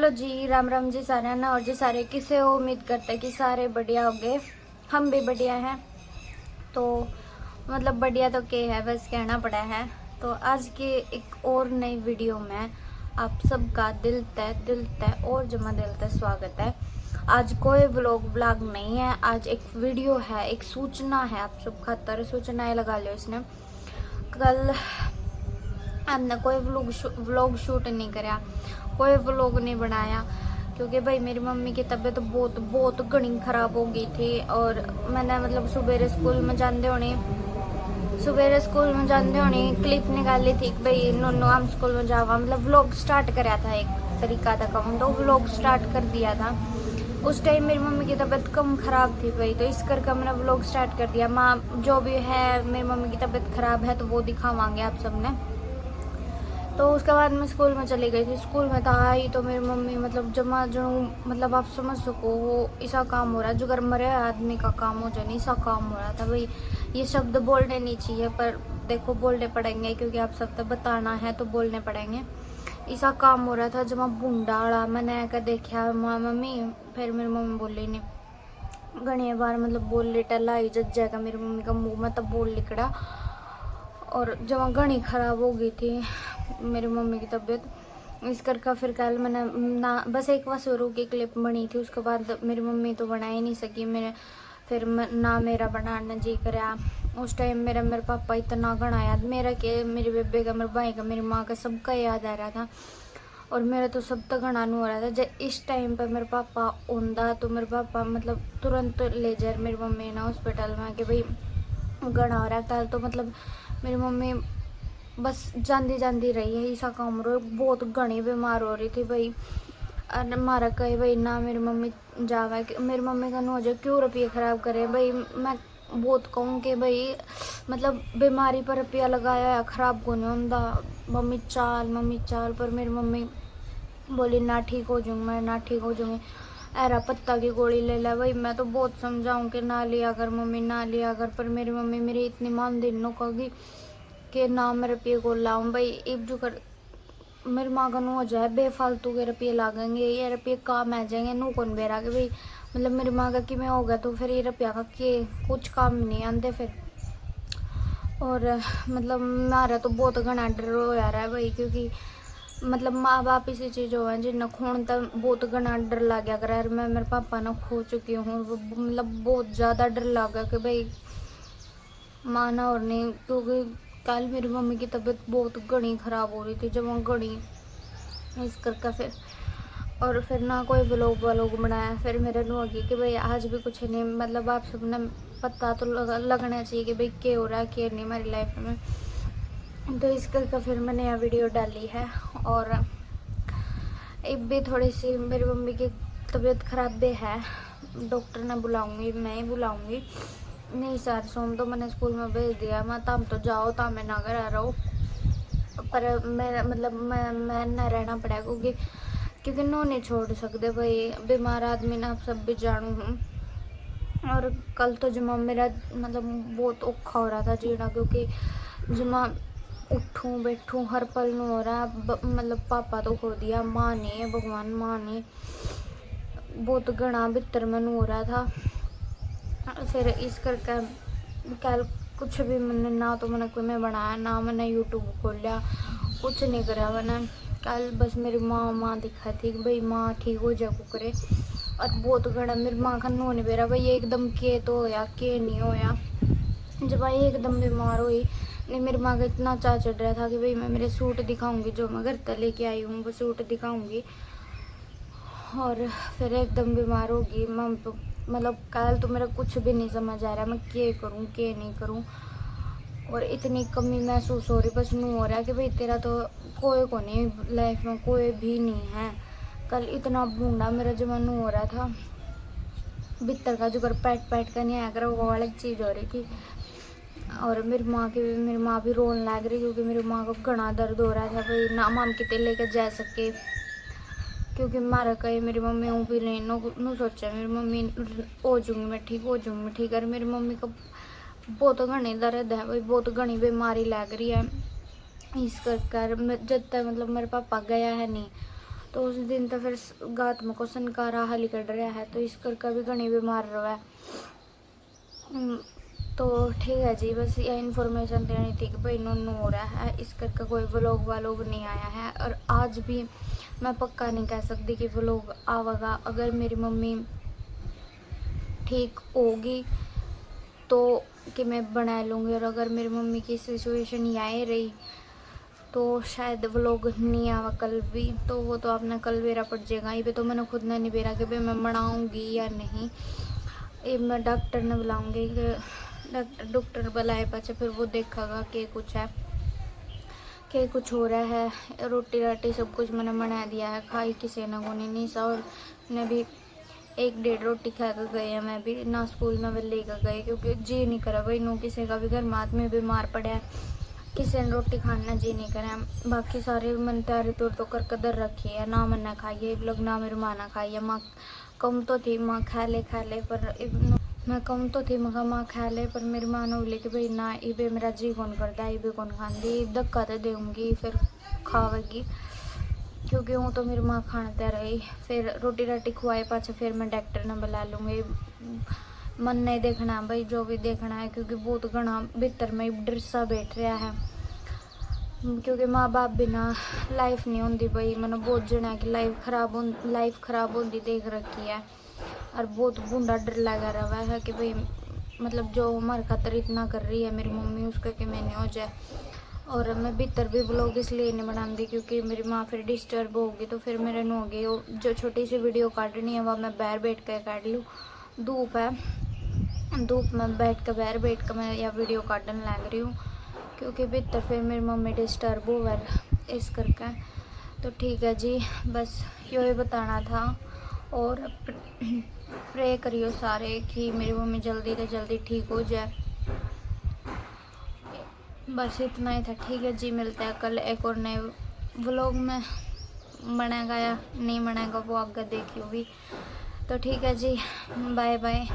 Hello जी, राम राम जी सारे ना। और जी सारे किसे हो, उम्मीद करते हैं कि सारे बढ़िया होंगे। हम भी बढ़िया हैं। तो मतलब बढ़िया तो क्या है, बस कहना पड़ा है। तो आज के एक और नई वीडियो में आप सबका दिल तय और जमा दिल तय स्वागत है। आज कोई व्लॉग नहीं है, आज एक वीडियो है, एक सूचना है। आप सब खातर सूचनाएं लगा लो इसने। कल हमने कोई व्लॉग शूट नहीं कराया, कोई व्लॉग नहीं बनाया, क्योंकि भाई मेरी मम्मी की तबीयत बहुत बहुत घनी खराब हो गई थी। और मैंने मतलब सुबह स्कूल में जाते होने क्लिप निकाली थी कि भाई नोनो हम स्कूल में जावा, मतलब व्लॉग स्टार्ट कराया था एक तरीका था कम, तो व्लॉग स्टार्ट कर दिया था। उस टाइम मेरी मम्मी की तबीयत कम खराब थी भाई, तो इस करके मैंने व्लॉग स्टार्ट कर दिया। माँ जो भी है, मेरी मम्मी की तबीयत खराब है तो वो दिखावांगे आप सबने। तो उसके बाद मैं स्कूल में चली गई थी। स्कूल में था आई तो मेरी मम्मी मतलब जमा जो, मतलब आप समझ सको वो ऐसा काम हो रहा है जो अगर मरे आदमी का काम हो जाए, ऐसा काम हो रहा था भाई। ये शब्द बोलने नहीं चाहिए पर देखो बोलने पड़ेंगे, क्योंकि आप सब तक बताना है तो बोलने पड़ेंगे। ऐसा काम हो रहा था जमा बूंदाड़ा मैंने आकर देखा माँ मम्मी। फिर मेरी मम्मी बोली नहीं, घनी बार मतलब बोल लेटा लाई जज जाएगा मेरी मम्मी का मुंह में, तब बोल निकला। और जमा घनी खराब हो गई थी मेरी मम्मी की तबीयत। इस करके फिर कल मैंने ना बस एक वसूरों की क्लिप बनी थी, उसके बाद मेरी मम्मी तो बना ही नहीं सकी। मेरे फिर ना मेरा बनाने जी कराया। उस टाइम मेरे पापा इतना घना याद, मेरा के मेरे बेबे का, मेरे भाई का, मेरी माँ का, सबका याद आ रहा था। और मेरा तो सब तक घना नहीं हो रहा था। जब इस टाइम पर मेरे पापा आंदा तो मेरे पापा मतलब तुरंत ले जाए मेरी मम्मी ना हॉस्पिटल में कि भाई घना हो रहा था। तो मतलब मेरी मम्मी बस जांदी रही है, ऐसा काम रो बहुत घनी बीमार हो रही थी भाई। और मारा कहे भाई ना मेरी मम्मी जावा, मेरी मम्मी का हो जाए क्यों रुपये खराब करे भाई। मैं बहुत कहूँ कि भाई मतलब बीमारी पर रुपया लगाया खराब को नहीं होता। मम्मी चाल पर मेरी मम्मी बोली ना ठीक हो जाऊँगी मैं, ना ठीक हो जाऊँगी। एरा पत्ता की गोली ले ला भाई। मैं तो बहुत समझाऊँ कि ना लिया कर मम्मी, ना लिया कर, पर मेरी मम्मी मेरी इतनी मान दिन नो कहोगी कि ना मैं रुपये को लाऊं भाई। एक जो कर मेरी माँ का नो हो जाए बेफालतू के रुपये लागेंगे, ये रुपये काम आ जाएंगे नू कौन बेरा के भाई। मतलब मेरी माँ का कि मैं होगा तो फिर ये रुपया का के कुछ काम नहीं आते फिर। और मतलब मारा तो बहुत घना डर हो जा रहा है भाई, क्योंकि मतलब माँ बाप इसी चीज़ हो है जिन्हें खून तक बहुत घना डर लग गया कर। मैं मेरे पापा ने खो चुकी हूँ, मतलब बहुत ज़्यादा डर लगा कि भाई माना और नहीं, क्योंकि कल मेरी मम्मी की तबीयत बहुत घनी ख़राब हो रही थी जब वो घनी। इस करके फिर और फिर ना कोई व्लॉग बनाया। फिर मेरे नु होगी कि भाई आज भी कुछ नहीं, मतलब आप सबने पता तो लगना चाहिए कि भाई क्या हो रहा है क्या नहीं हमारी लाइफ में। तो इस करके फिर मैंने यह वीडियो डाली है। और एक भी थोड़ी सी मेरी मम्मी की तबीयत ख़राब भी है, डॉक्टर ने बुलाऊंगी, मैं ही बुलाऊंगी। नहीं सर सोम तो मैंने स्कूल में भेज दिया, मैं तम तो जाओ तम मैं ना घर आ रहा हूँ। पर मैं मतलब मैं न रहना पड़ेगा, क्योंकि नो नहीं छोड़ सकते भाई, बीमार आदमी ना आप सब भी जानू हूँ। और कल तो जमा मेरा मतलब बहुत औखा हो रहा था जीना, क्योंकि जमा उठूँ बैठूँ हर पल में हो रहा। मतलब पापा तो खो दिया, माँ ने, भगवान माँ ने बहुत घना भीतर में हो रहा था। फिर इस करके कल कुछ भी मैंने ना तो मैंने कोई में बनाया, ना मैंने यूट्यूब खोलिया, कुछ नहीं करा मैंने। कल बस मेरी माँ दिखा थी कि भाई माँ ठीक हो जाए कुकरे। और बहुत घना मेरी माँ का नो नहीं बेरा भाई एकदम के तो होया के नहीं होया। जब भाई एकदम बीमार हुई नहीं, मेरी माँ का इतना चाह चढ़ रहा था कि भाई मैं मेरे सूट दिखाऊंगी जो मैं घर तक लेके आई हूँ, वो सूट दिखाऊंगी। और फिर एकदम बीमार होगी मम तो मतलब कल तो मेरा कुछ भी नहीं समझ आ रहा मैं क्या करूँ क्या नहीं करूँ। और इतनी कमी महसूस हो रही, बस नू हो रहा है कि भाई तेरा तो कोई को नहीं लाइफ में, कोई भी नहीं है। कल इतना बूंदा मेरा जमानू हो रहा था भीतर का, जो कर पैट का नहीं आया कर वो वाली चीज़ हो रही थी। और मेरी माँ भी रोने लग रही, क्योंकि मेरी माँ को घना दर्द हो रहा था भाई, ना माम कितने लेकर जा सके, क्योंकि मारा कहे मेरी मम्मी हूँ भी नहीं नो सोचा मेरी मम्मी हो जाऊँगी मैं ठीक, हो जाऊँगी मैं ठीक। और मेरी मम्मी को बहुत घनी दर्द है भाई, बहुत घनी बीमारी लग रही है। इस कर जब तक मतलब मेरे पापा गया है नहीं तो उस दिन तो फिर गात में को सनकारा हाली कट रहा है, तो इस करके भी घनी बीमार रहा है। तो ठीक है जी, बस ये इन्फॉर्मेशन देनी थी कि भाई नोनू हो रहा है, इस करके कोई व्लॉग वालोग नहीं आया है। और आज भी मैं पक्का नहीं कह सकती कि व्लॉग आवेगा। अगर मेरी मम्मी ठीक होगी तो कि मैं बना लूँगी, और अगर मेरी मम्मी की सिचुएशन यहीं रही तो शायद व्लॉग नहीं आवा कल भी। तो वो तो आपने कल बेरा पड़ जाएगा। ये तो मैंने खुद ने नहीं बेरा कि भाई मैं बनाऊँगी या नहीं। ये मैं डॉक्टर ने बुलाऊँगी कि डॉक्टर बुलाए पाचे फिर वो देखेगा कि कुछ है, कि कुछ हो रहा है। रोटी राटी सब कुछ मैंने बना दिया है, खाई किसी ने को नहीं सा। और ने भी 1-1.5 रोटी खा कर गए हैं, मैं भी ना स्कूल में लेकर गए क्योंकि जी नहीं करा भाई नो किसी का भी घर में आदमी बीमार पड़ा है, किसी ने रोटी खाना जी नहीं करे। बाकी सारे मन तैयारी तौर तो कर कदर रखी है, ना मन खाइए लोग, ना मेरी माँ ना खाइए। माँ कम तो थी माँ खा ले पर मैं कम तो थी मगर माँ खा ले, पर मेरी माँ ने बोली कि भाई ना ये मेरा जी कौन करता, ये कौन खाती, धक्का तो दूँगी फिर खावेगी, क्योंकि वो तो मेरी माँ खाते रही। फिर रोटी राटी खुआए पाछे फिर मैं डॉक्टर ने बुला लूँगी। मन नहीं देखना भाई, जो भी देखना है, क्योंकि बहुत घना भीतर में डर सा बैठ रहा है। क्योंकि माँ बाप बिना लाइफ नहीं होती भाई। मैंने बहुत जना की लाइफ खराब होती देख रखी है, और बहुत बूढ़ा डर लगा रहा है कि भाई मतलब जो हमारे खातर इतना कर रही है मेरी मम्मी, उसका कि मैंने हो जाए। और मैं भीतर भी व्लॉग इसलिए नहीं बनाती क्योंकि मेरी माँ फिर डिस्टर्ब होगी, तो फिर मेरे नो होगी जो छोटी सी वीडियो काटनी है वह मैं बाहर बैठ कर काट लूँ। धूप है, धूप में बाहर बैठ कर मैं यह वीडियो काटने लग रही हूँ, क्योंकि भीतर फिर मेरी मम्मी डिस्टर्ब हो इस करके। तो ठीक है जी, बस यही बताना था। और प्रे करियो सारे कि मेरी मम्मी जल्दी से जल्दी ठीक हो जाए। बस इतना ही था। ठीक है जी, मिलता है कल एक और नए व्लॉग में। बनेगा या नहीं बनेगा वो आगे देखियो भी। तो ठीक है जी, बाय बाय।